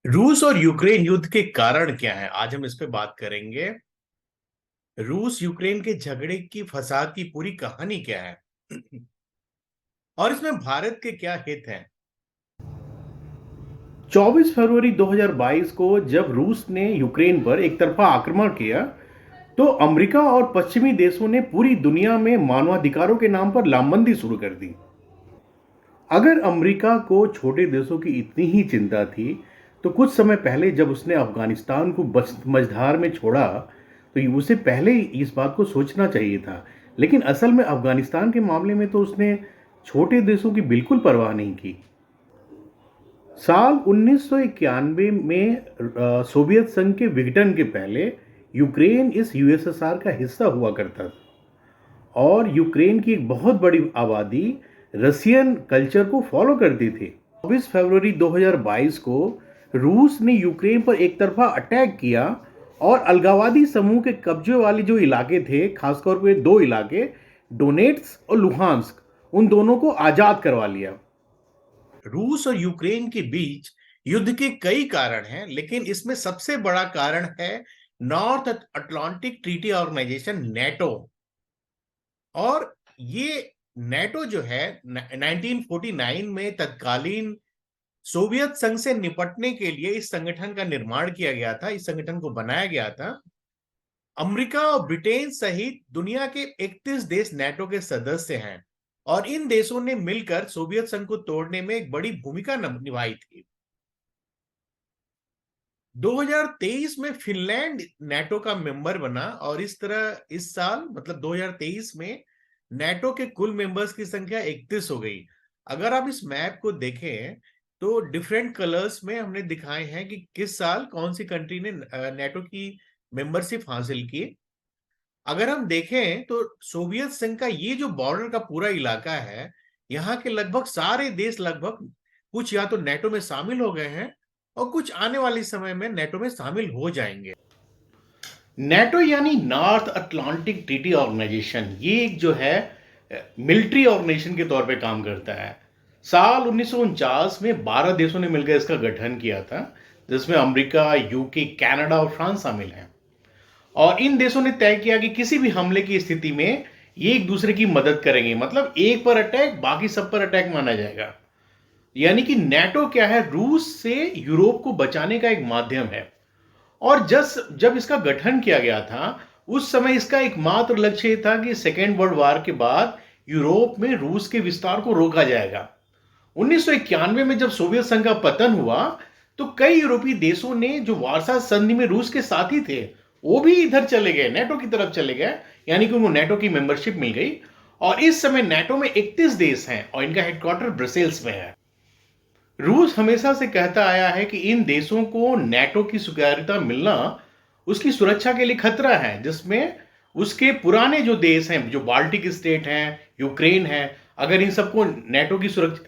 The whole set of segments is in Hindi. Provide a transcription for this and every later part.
रूस और यूक्रेन युद्ध के कारण क्या है, आज हम इस पे बात करेंगे। रूस यूक्रेन के झगड़े की फसाद की पूरी कहानी क्या है और इसमें भारत के क्या हित हैं। 24 फरवरी 2022 को जब रूस ने यूक्रेन पर एक तरफा आक्रमण किया तो अमेरिका और पश्चिमी देशों ने पूरी दुनिया में मानवाधिकारों के नाम पर लामबंदी शुरू कर दी। अगर अमेरिका को छोटे देशों की इतनी ही चिंता थी तो कुछ समय पहले जब उसने अफगानिस्तान को मझधार में छोड़ा तो उसे पहले ही इस बात को सोचना चाहिए था। लेकिन असल में अफगानिस्तान के मामले में तो उसने छोटे देशों की बिल्कुल परवाह नहीं की। साल 1991 में सोवियत संघ के विघटन के पहले यूक्रेन इस यूएसएसआर का हिस्सा हुआ करता था और यूक्रेन की एक बहुत बड़ी आबादी रशियन कल्चर को फॉलो करती थी। 24 फरवरी 2022 को रूस ने यूक्रेन पर एक तरफा अटैक किया और अलगावादी समूह के कब्जे वाले जो इलाके थे, खासतौर पे दो इलाके डोनेट्स्क और लुहांस्क, उन दोनों को आजाद करवा लिया। रूस और यूक्रेन के बीच युद्ध के कई कारण हैं, लेकिन इसमें सबसे बड़ा कारण है North Atlantic Treaty Organization NATO. और ये नेटो जो है 1949 में तत्कालीन सोवियत संघ से निपटने के लिए इस संगठन का निर्माण किया गया था, इस संगठन को बनाया गया था। अमेरिका और ब्रिटेन सहित दुनिया के 31 देश नेटो के सदस्य हैं और इन देशों ने मिलकर सोवियत संघ को तोड़ने में एक बड़ी भूमिका निभाई थी। 2023 में फिनलैंड नेटो का मेंबर बना और इस तरह इस साल मतलब 2023 में नेटो के कुल मेंबर्स की संख्या 31 हो गई। अगर आप इस मैप को देखें तो डिफरेंट कलर्स में हमने दिखाए हैं कि किस साल कौन सी कंट्री ने नेटो की मेंबरशिप हासिल की। अगर हम देखें तो सोवियत संघ का ये जो बॉर्डर का पूरा इलाका है, यहाँ के लगभग सारे देश लगभग कुछ या तो नेटो में शामिल हो गए हैं और कुछ आने वाले समय में नेटो में शामिल हो जाएंगे। नेटो यानी नॉर्थ अटलांटिक ट्रीटी ऑर्गेनाइजेशन, ये एक जो है मिलिट्री ऑर्गेनाइजेशन के तौर पे काम करता है। साल 1949 में 12 देशों ने मिलकर इसका गठन किया था, जिसमें अमेरिका, यूके, कनाडा और फ्रांस शामिल हैं। और इन देशों ने तय किया कि किसी भी हमले की स्थिति में ये एक दूसरे की मदद करेंगे, मतलब एक पर अटैक बाकी सब पर अटैक माना जाएगा। यानी कि नेटो क्या है, रूस से यूरोप को बचाने का एक माध्यम है। और जब इसका गठन किया गया था उस समय इसका एकमात्र लक्ष्य था कि सेकेंड वर्ल्ड वॉर के बाद यूरोप में रूस के विस्तार को रोका जाएगा। 1991 में जब सोवियत संघ का पतन हुआ तो कई यूरोपीय देशों ने जो वार्सा संधि में रूस के साथी थे वो भी इधर चले गए, नेटो की तरफ चले गए, यानी कि उनको नेटो की मेंबरशिप मिल गई। और इस समय नेटो में 31 देश हैं और इनका हेडक्वार्टर ब्रसेल्स में है। रूस हमेशा से कहता आया है कि इन देशों को नेटो की स्वीकार्यता मिलना उसकी सुरक्षा के लिए खतरा है, जिसमें उसके पुराने जो देश हैं, जो बाल्टिक स्टेट हैं, यूक्रेन है, अगर इन सबको नेटो की सुरक्षा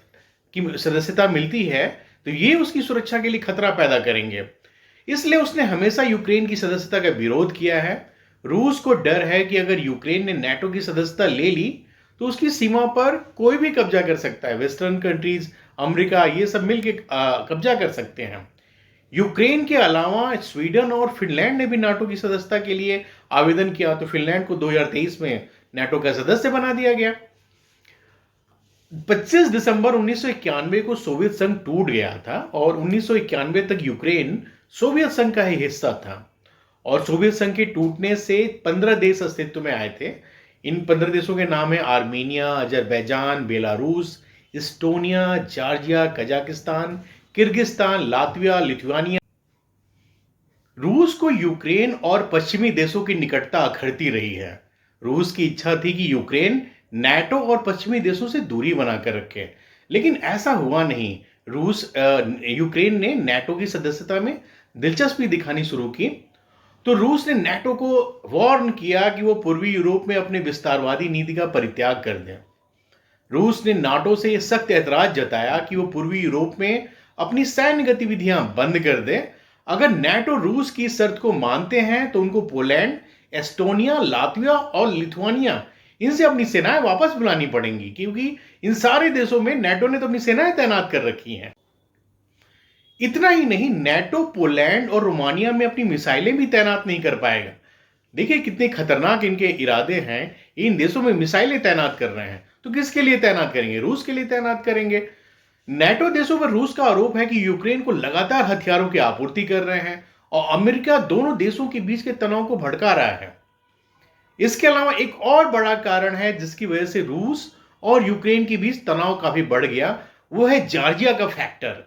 की सदस्यता मिलती है तो ये उसकी सुरक्षा के लिए खतरा पैदा करेंगे। इसलिए उसने हमेशा यूक्रेन की सदस्यता का विरोध किया है। रूस को डर है कि अगर यूक्रेन ने नेटो की सदस्यता ले ली तो उसकी सीमा पर कोई भी कब्जा कर सकता है। वेस्टर्न कंट्रीज, अमेरिका, ये सब मिलकर कब्जा कर सकते हैं। यूक्रेन के अलावा स्वीडन और फिनलैंड ने भी नाटो की सदस्यता के लिए आवेदन किया, तो फिनलैंड को 2023 में नाटो का सदस्य बना दिया गया। 25 दिसंबर 1991 को सोवियत संघ टूट गया था और 1991 तक यूक्रेन सोवियत संघ का ही हिस्सा था। और सोवियत संघ के टूटने से 15 देश अस्तित्व में आए थे। इन 15 देशों के नाम है Armenia, Azerbaijan, Belarus, Estonia, Georgia, Kazakhstan, Kyrgyzstan, Latvia, Lithuania. रूस को यूक्रेन और पश्चिमी देशों की निकटता अखरती रही है। रूस की इच्छा थी कि यूक्रेन नाटो और पश्चिमी देशों से दूरी बनाकर रखे, लेकिन ऐसा हुआ नहीं। यूक्रेन ने नाटो की सदस्यता में दिलचस्पी दिखानी शुरू की तो रूस ने नाटो को वार्न किया कि वो पूर्वी यूरोप में अपने विस्तारवादी नीति का परित्याग कर दें। रूस ने नाटो से यह सख्त ऐतराज जताया कि वो पूर्वी यूरोप में अपनी सैन्य गतिविधियां बंद कर दे। अगर नाटो रूस की शर्त को मानते हैं तो उनको पोलैंड, एस्टोनिया, लातविया और लिथुआनिया, इनसे अपनी सेनाएं वापस बुलानी पड़ेंगी, क्योंकि इन सारे देशों में नाटो ने तो अपनी सेनाएं तैनात कर रखी हैं। इतना ही नहीं, नेटो पोलैंड और रोमानिया में अपनी मिसाइलें भी तैनात नहीं कर पाएगा। देखिए कितने खतरनाक इनके इरादे हैं। इन देशों में मिसाइलें तैनात कर रहे हैं, तो किसके लिए तैनात करेंगे? रूस के लिए तैनात करेंगे। नेटो देशों पर रूस का आरोप है कि यूक्रेन को लगातार हथियारों की आपूर्ति कर रहे हैं और अमेरिका दोनों देशों के बीच के तनाव को भड़का रहा है। इसके अलावा एक और बड़ा कारण है जिसकी वजह से रूस और यूक्रेन के बीच तनाव काफी बढ़ गया, वो है जॉर्जिया का फैक्टर।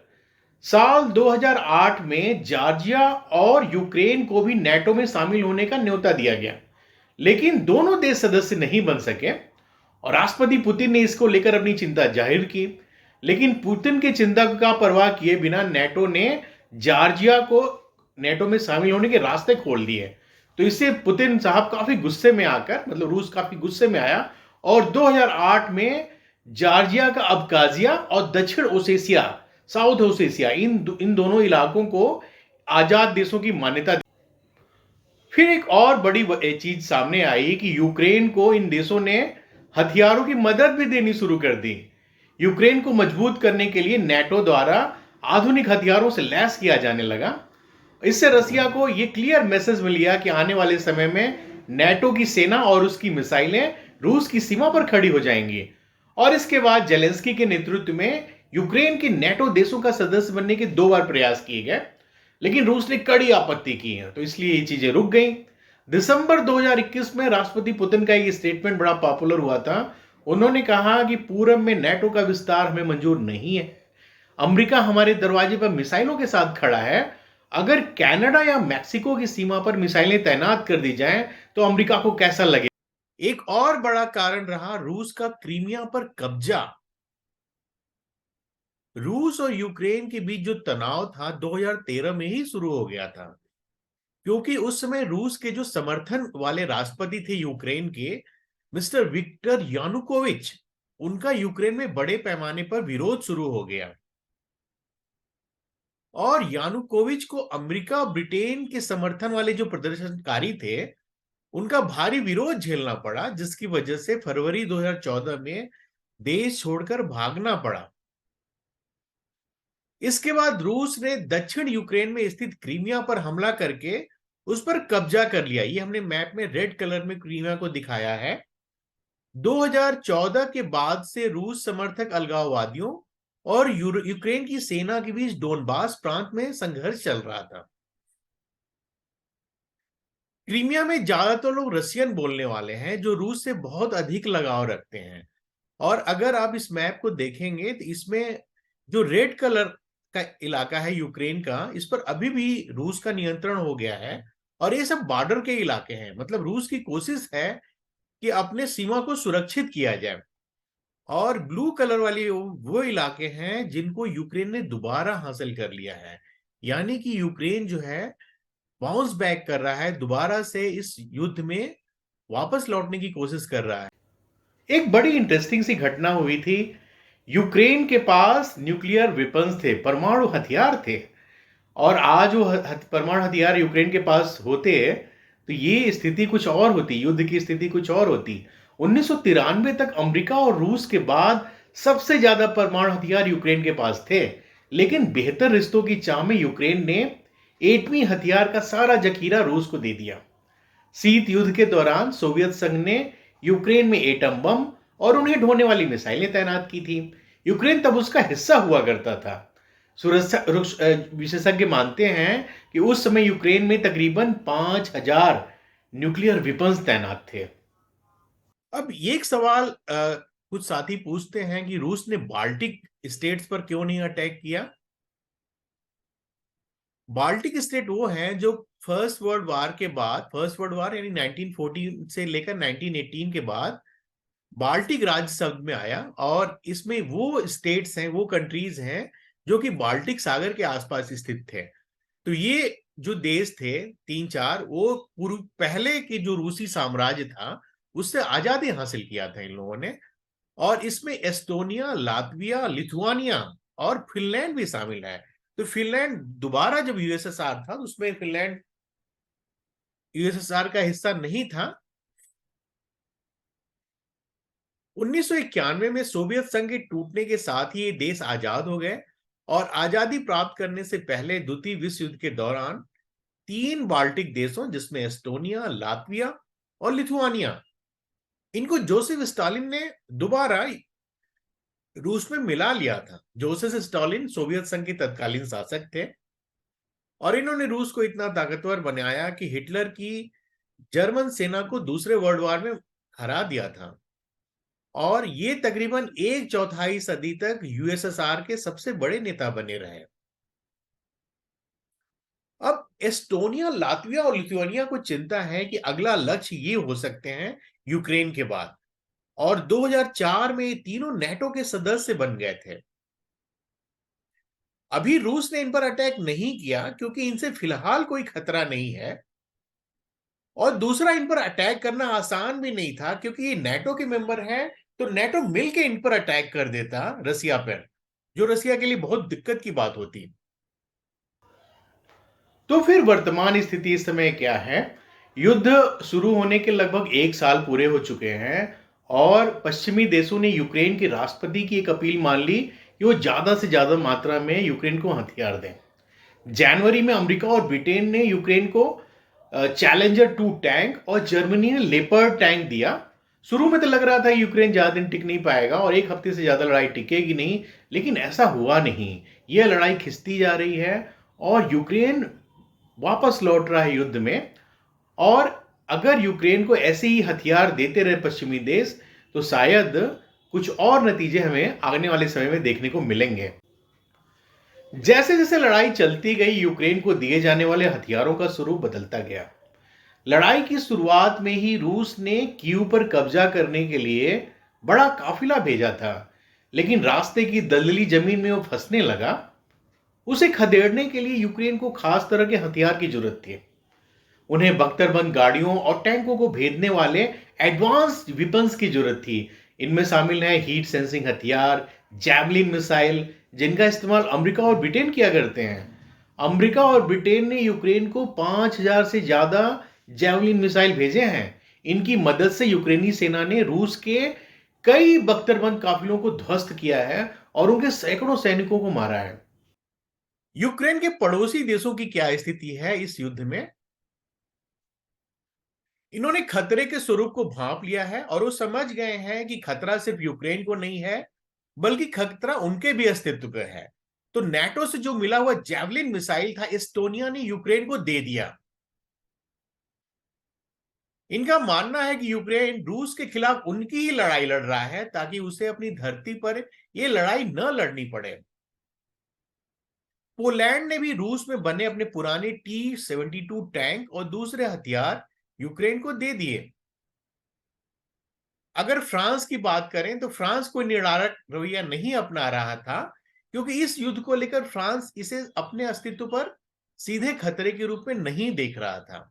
साल 2008 में जॉर्जिया और यूक्रेन को भी नेटो में शामिल होने का न्योता दिया गया, लेकिन दोनों देश सदस्य नहीं बन सके और राष्ट्रपति पुतिन ने इसको लेकर अपनी चिंता जाहिर की। लेकिन पुतिन की चिंता का परवाह किए बिना नेटो ने जॉर्जिया को नेटो में शामिल होने के रास्ते खोल दिए। तो इससे पुतिन साहब काफी गुस्से में आकर, मतलब रूस काफी गुस्से में आया और 2008 में जॉर्जिया का अब्खाजिया और दक्षिण ओसेशिया, साउथ ओसेशिया, इन दोनों इलाकों को आजाद देशों की मान्यता। फिर एक और बड़ी चीज सामने आई कि यूक्रेन को इन देशों ने हथियारों की मदद भी देनी शुरू कर दी। यूक्रेन को मजबूत करने के लिए नेटो द्वारा आधुनिक हथियारों से लैस किया जाने लगा। इससे रसिया को यह क्लियर मैसेज मिल गया कि आने वाले समय में नेटो की सेना और उसकी मिसाइलें रूस की सीमा पर खड़ी हो जाएंगी। और इसके बाद जेलेंस्की के नेतृत्व में यूक्रेन के नेटो देशों का सदस्य बनने के 2 बार प्रयास किए गए, लेकिन रूस ने कड़ी आपत्ति की है, तो इसलिए ये चीजें रुक गई। दिसंबर 2021 में राष्ट्रपति पुतिन का एक स्टेटमेंट बड़ा पॉपुलर हुआ था। उन्होंने कहा कि पूरब में नेटो का विस्तार हमें मंजूर नहीं है। अमेरिका हमारे दरवाजे पर मिसाइलों के साथ खड़ा है। अगर कनाडा या मैक्सिको की सीमा पर मिसाइलें तैनात कर दी जाएं, तो अमेरिका को कैसा लगे? एक और बड़ा कारण रहा रूस का क्रीमिया पर कब्जा। रूस और यूक्रेन के बीच जो तनाव था 2013 में ही शुरू हो गया था, क्योंकि उस समय रूस के जो समर्थन वाले राष्ट्रपति थे यूक्रेन के, मिस्टर विक्टर यानुकोविच, उनका यूक्रेन में बड़े पैमाने पर विरोध शुरू हो गया और यानुकोविच को अमेरिका और ब्रिटेन के समर्थन वाले जो प्रदर्शनकारी थे उनका भारी विरोध झेलना पड़ा, जिसकी वजह से फरवरी 2014 में देश छोड़कर भागना पड़ा। इसके बाद रूस ने दक्षिण यूक्रेन में स्थित क्रीमिया पर हमला करके उस पर कब्जा कर लिया। ये हमने मैप में रेड कलर में क्रीमिया को दिखाया है। 2014 के बाद से रूस समर्थक अलगाववादियों और यूक्रेन की सेना के बीच डोनबास प्रांत में संघर्ष चल रहा था। क्रीमिया में ज्यादातर लोग रशियन बोलने वाले हैं जो रूस से बहुत अधिक लगाव रखते हैं। और अगर आप इस मैप को देखेंगे तो इसमें जो रेड कलर का इलाका है यूक्रेन का, इस पर अभी भी रूस का नियंत्रण हो गया है और ये सब बॉर्डर के इलाके हैं। मतलब रूस की कोशिश है कि अपने सीमा को सुरक्षित किया जाए। और ब्लू कलर वाली वो इलाके हैं जिनको यूक्रेन ने दोबारा हासिल कर लिया है, यानी कि यूक्रेन जो है बाउंस बैक कर रहा है, दोबारा से इस युद्ध में वापस लौटने की कोशिश कर रहा है। एक बड़ी इंटरेस्टिंग सी घटना हुई थी। यूक्रेन के पास न्यूक्लियर वेपन्स थे, परमाणु हथियार थे, और आज वो परमाणु हथियार यूक्रेन के पास होते तो ये स्थिति कुछ और होती, युद्ध की स्थिति कुछ और होती। 1993 तक अमेरिका और रूस के बाद सबसे ज्यादा परमाणु हथियार यूक्रेन के पास थे, लेकिन बेहतर रिश्तों की चाह में यूक्रेन ने एटमी हथियार का सारा जखीरा रूस को दे दिया। शीत युद्ध के दौरान सोवियत संघ ने यूक्रेन में एटम बम और उन्हें ढोने वाली मिसाइलें तैनात की थी। यूक्रेन तब उसका हिस्सा हुआ करता था। सुरक्षा विशेषज्ञ मानते हैं कि उस समय यूक्रेन में तकरीबन 5000 न्यूक्लियर वेपन्स तैनात थे। अब एक सवाल कुछ साथी पूछते हैं कि रूस ने बाल्टिक स्टेट्स पर क्यों नहीं अटैक किया। बाल्टिक स्टेट वो हैं जो फर्स्ट वर्ल्ड वार के बाद, फर्स्ट वर्ल्ड वार यानी 1914 से लेकर 1918 के बाद बाल्टिक राज्य शब्द में आया, और इसमें वो स्टेट्स हैं, वो कंट्रीज हैं जो कि बाल्टिक सागर के आसपास स्थित थे। तो ये जो देश थे 3-4, वो पूर्व पहले के जो रूसी साम्राज्य था उससे आजादी हासिल किया था इन लोगों ने। और इसमें एस्टोनिया, लातविया, लिथुआनिया और फिनलैंड भी शामिल है। तो फिनलैंड दोबारा जब यूएसएसआर था तो उसमें फिनलैंड यूएसएसआर का हिस्सा नहीं था। 1991 में सोवियत संघ के टूटने के साथ ही ये देश आजाद हो गए और आजादी प्राप्त करने से पहले द्वितीय विश्व युद्ध के दौरान 3 बाल्टिक देशों, जिसमें एस्टोनिया, लातविया और लिथुआनिया, इनको जोसेफ स्टालिन ने दोबारा रूस में मिला लिया था। जोसेफ स्टालिन सोवियत संघ के तत्कालीन शासक थे और इन्होंने रूस को इतना ताकतवर बनाया कि हिटलर की जर्मन सेना को दूसरे वर्ल्ड वॉर में हरा दिया था और ये तकरीबन एक चौथाई सदी तक यूएसएसआर के सबसे बड़े नेता बने रहे। अब एस्टोनिया, लातविया और लिथुआनिया को चिंता है कि अगला लक्ष्य ये हो सकते हैं यूक्रेन के बाद, और 2004 में ये तीनों नेटो के सदस्य बन गए थे। अभी रूस ने इन पर अटैक नहीं किया क्योंकि इनसे फिलहाल कोई खतरा नहीं है, और दूसरा, इन पर अटैक करना आसान भी नहीं था क्योंकि ये नेटो के मेंबर हैं, तो नेटो मिलकर इन पर अटैक कर देता रसिया पर, जो रसिया के लिए बहुत दिक्कत की बात होती। तो फिर वर्तमान स्थिति इस समय क्या है? युद्ध शुरू होने के लगभग 1 साल पूरे हो चुके हैं और पश्चिमी देशों ने यूक्रेन के राष्ट्रपति की एक अपील मान ली कि वो ज़्यादा से ज़्यादा मात्रा में यूक्रेन को हथियार दें। जनवरी में अमेरिका और ब्रिटेन ने यूक्रेन को चैलेंजर 2 टैंक और जर्मनी ने लेपर्ड टैंक दिया। शुरू में तो लग रहा था यूक्रेन ज़्यादा दिन टिक नहीं पाएगा और एक हफ्ते से ज़्यादा लड़ाई टिकेगी नहीं, लेकिन ऐसा हुआ नहीं। यह लड़ाई खिंचती जा रही है और यूक्रेन वापस लौट रहा है युद्ध में। और अगर यूक्रेन को ऐसे ही हथियार देते रहे पश्चिमी देश, तो शायद कुछ और नतीजे हमें आने वाले समय में देखने को मिलेंगे। जैसे जैसे लड़ाई चलती गई, यूक्रेन को दिए जाने वाले हथियारों का स्वरूप बदलता गया। लड़ाई की शुरुआत में ही रूस ने कीव पर कब्जा करने के लिए बड़ा काफिला भेजा था, लेकिन रास्ते की दलदली जमीन में वो फंसने लगा। उसे खदेड़ने के लिए यूक्रेन को खास तरह के हथियार की जरूरत थी। उन्हें बख्तरबंद गाड़ियों और टैंकों को भेदने वाले एडवांस्ड वेपन्स की जरूरत थी। इनमें शामिल है हीट सेंसिंग हथियार, जैवलिन मिसाइल, जिनका इस्तेमाल अमेरिका और ब्रिटेन किया करते हैं। अमेरिका और ब्रिटेन ने यूक्रेन को 5000 से ज्यादा जैवलिन मिसाइल भेजे हैं। इनकी मदद से यूक्रेनी सेना ने रूस के कई बख्तरबंद काफिलों को ध्वस्त किया है और उनके सैकड़ों सैनिकों को मारा है। यूक्रेन के पड़ोसी देशों की क्या स्थिति है इस युद्ध में? इन्होंने खतरे के स्वरूप को भांप लिया है और वो समझ गए हैं कि खतरा सिर्फ यूक्रेन को नहीं है, बल्कि खतरा उनके भी अस्तित्व का है। तो नेटो से जो मिला हुआ जैवलिन मिसाइल था, एस्टोनिया ने यूक्रेन को दे दिया। इनका मानना है कि यूक्रेन रूस के खिलाफ उनकी ही लड़ाई लड़ रहा है ताकि उसे अपनी धरती पर यह लड़ाई न लड़नी पड़े। पोलैंड ने भी रूस में बने अपने पुराने T-72 टैंक और दूसरे हथियार यूक्रेन को दे दिए। अगर फ्रांस की बात करें तो फ्रांस कोई निर्णायक रवैया नहीं अपना रहा था क्योंकि इस युद्ध को लेकर फ्रांस इसे अपने अस्तित्व पर सीधे खतरे के रूप में नहीं देख रहा था।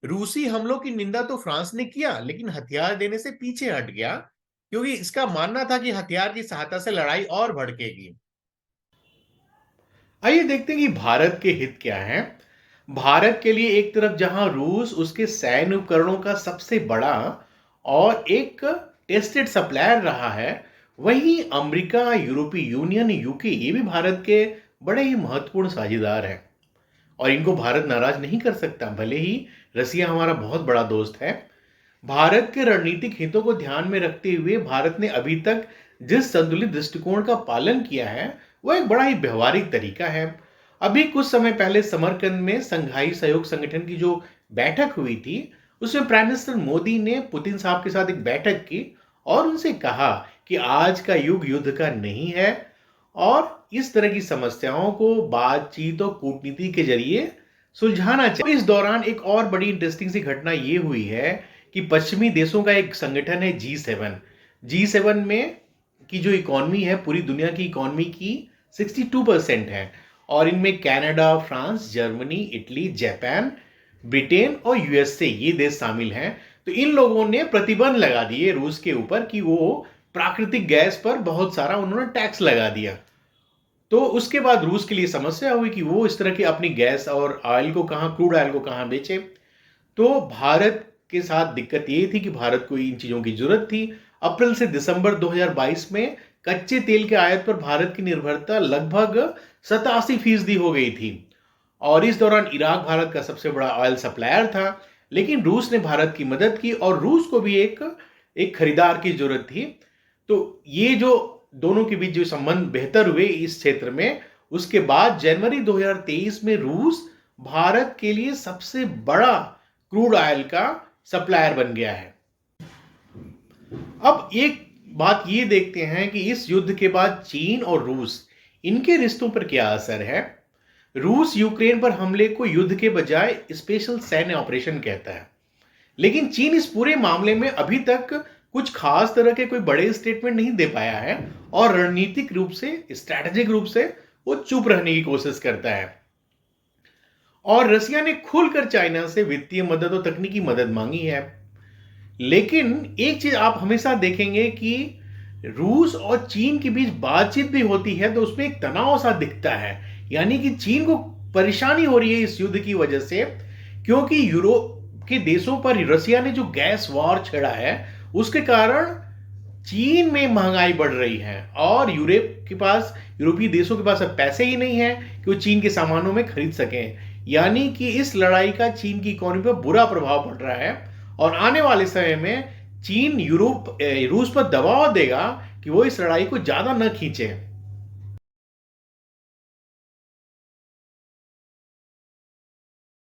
रूसी हमलों की निंदा तो फ्रांस ने किया, लेकिन हथियार देने से पीछे हट गया क्योंकि इसका मानना था कि हथियार की सहायता से लड़ाई और भड़केगी। आइए देखते हैं कि भारत के हित क्या हैं। भारत के लिए एक तरफ जहां रूस उसके सैन्य उपकरणों का सबसे बड़ा और एक टेस्टेड सप्लायर रहा है, वहीं अमेरिका, यूरोपीय यूनियन, यूके, ये भी भारत के बड़े ही महत्वपूर्ण साझेदार हैं और इनको भारत नाराज नहीं कर सकता, भले ही रसिया हमारा बहुत बड़ा दोस्त है। भारत के रणनीतिक हितों को ध्यान में रखते हुए भारत ने अभी तक जिस संतुलित दृष्टिकोण का पालन किया है, वो एक बड़ा ही व्यवहारिक तरीका है। अभी कुछ समय पहले समरकंद में संघाई सहयोग संगठन की जो बैठक हुई थी, उसमें प्राइम मिनिस्टर मोदी ने पुतिन साहब के साथ एक बैठक की और उनसे कहा कि आज का युग युद्ध का नहीं है और इस तरह की समस्याओं को बातचीत और कूटनीति के जरिए सुलझाना चाहिए। इस दौरान एक और बड़ी इंटरेस्टिंग सी घटना ये हुई है कि पश्चिमी देशों का एक संगठन है G7 में की जो इकोनॉमी है, पूरी दुनिया की इकोनॉमी की 62% है और इनमें Canada, France, Germany, Italy, Japan, Britain और यूएसए, ये देश शामिल हैं। तो इन लोगों ने प्रतिबंध लगा दिए रूस के ऊपर कि वो प्राकृतिक गैस पर बहुत सारा उन्होंने टैक्स लगा दिया। तो उसके बाद रूस के लिए समस्या हुई कि वो इस तरह की अपनी गैस और ऑयल को कहां, क्रूड ऑयल को कहां बेचे। तो भारत के साथ दिक्कत ये थी कि भारत को इन चीजों की जरूरत थी। अप्रैल से दिसंबर 2022 में कच्चे तेल के आयात पर भारत की निर्भरता लगभग 87% हो गई थी। और इस दौरान इराक भारत का सबसे बड़ा ऑयल सप्लायर था, लेकिन रूस ने भारत की मदद की और रूस को भी एक खरीदार की जरूरत थी। तो ये जो दोनों के बीच जो संबंध बेहतर हुए इस क्षेत्र में, उसके बाद जनवरी 2023 में रूस भारत के लिए सबसे बड़ा क्रूड ऑयल का सप्लायर बन गया है। अब एक बात ये देखते हैं कि इस युद्ध के बाद चीन और रूस, इनके रिश्तों पर क्या असर है। रूस यूक्रेन पर हमले को युद्ध के बजाय स्पेशल सैन्य ऑपरेशन कहता है, लेकिन चीन इस पूरे मामले में अभी तक कुछ खास तरह के कोई बड़े स्टेटमेंट नहीं दे पाया है और रणनीतिक रूप से, स्ट्रैटेजिक रूप से वो चुप रहने की कोशिश करता है। और रसिया ने खुलकर चाइना से वित्तीय मदद और तकनीकी मदद मांगी है। लेकिन एक चीज आप हमेशा देखेंगे कि रूस और चीन के बीच बातचीत भी होती है तो उसमें एक तनाव सा दिखता है, यानी कि चीन को परेशानी हो रही है इस युद्ध की वजह से, क्योंकि यूरोप के देशों पर रसिया ने जो गैस वॉर छेड़ा है उसके कारण चीन में महंगाई बढ़ रही है और यूरोपीय देशों के पास अब पैसे ही नहीं है कि वो चीन के सामानों में खरीद सकें। यानी कि इस लड़ाई का चीन की इकोनॉमी पर बुरा प्रभाव पड़ रहा है और आने वाले समय में चीन रूस पर दबाव देगा कि वो इस लड़ाई को ज्यादा न खींचे।